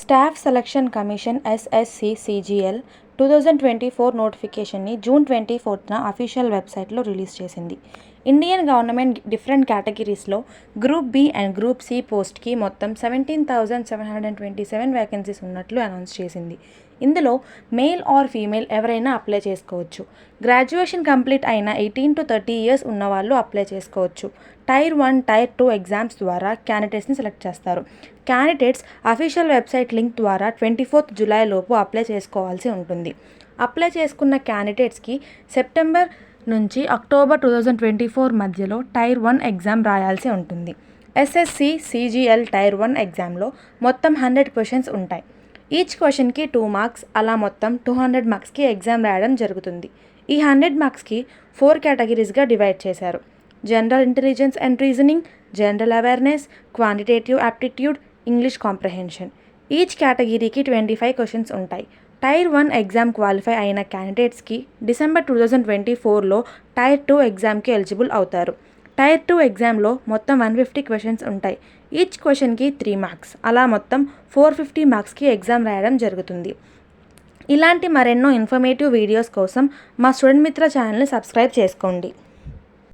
Staff selection commission SSC CGL 2024 నోటిఫికేషన్ని June 24న official వెబ్సైట్లో రిలీజ్ చేసింది. ఇండియన్ గవర్నమెంట్ డిఫరెంట్ కేటగిరీస్లో group B and group C పోస్ట్కి మొత్తం 17,727 వేకెన్సీస్ ఉన్నట్లు అనౌన్స్ చేసింది. ఇందులో మేల్ ఆర్ ఫీమేల్ ఎవరైనా అప్లై చేసుకోవచ్చు. గ్రాడ్యుయేషన్ కంప్లీట్ అయిన 18 to 30 years ఉన్నవాళ్ళు అప్లై చేసుకోవచ్చు. టైర్ 1, టైర్ 2 ఎగ్జామ్స్ ద్వారా క్యాండిడేట్స్ని సెలెక్ట్ చేస్తారు. క్యాండిడేట్స్ అఫీషియల్ వెబ్సైట్ లింక్ ద్వారా 24th July లోపు అప్లై చేసుకోవాల్సి ఉంటుంది. అప్లై చేసుకున్న క్యాండిడేట్స్కి సెప్టెంబర్ నుంచి అక్టోబర్ 2024 మధ్యలో టైర్ 1 ఎగ్జామ్ రాయాల్సి ఉంటుంది. ఎస్ఎస్సి సిజిఎల్ టైర్ 1 ఎగ్జామ్లో మొత్తం 100 క్వశ్చన్స్ ఉంటాయి. ఈచ్ క్వశ్చన్కి 2 marks, అలా మొత్తం 200 marksకి ఎగ్జామ్ రాయడం జరుగుతుంది. ఈ 100 marksకి 4 కేటగిరీస్గా డివైడ్ చేశారు. General intelligence and reasoning, general awareness, quantitative aptitude, English comprehension. Each కేటగిరీకి 25 క్వశ్చన్స్ ఉంటాయి. టైర్ 1 ఎగ్జామ్ క్వాలిఫై అయిన క్యాండిడేట్స్కి డిసెంబర్ 2024లో టైర్ 2 ఎగ్జామ్కి ఎలిజిబుల్ అవుతారు. టైర్ 2 ఎగ్జామ్లో మొత్తం 150 క్వశ్చన్స్ ఉంటాయి. ఈచ్ క్వశ్చన్కి 3 marks, అలా మొత్తం 450 marksకి ఎగ్జామ్ రాయడం జరుగుతుంది. ఇలాంటి మరెన్నో ఇన్ఫర్మేటివ్ వీడియోస్ కోసం మా స్టూడెంట్ మిత్ర ఛానల్ని సబ్స్క్రైబ్ చేసుకోండి.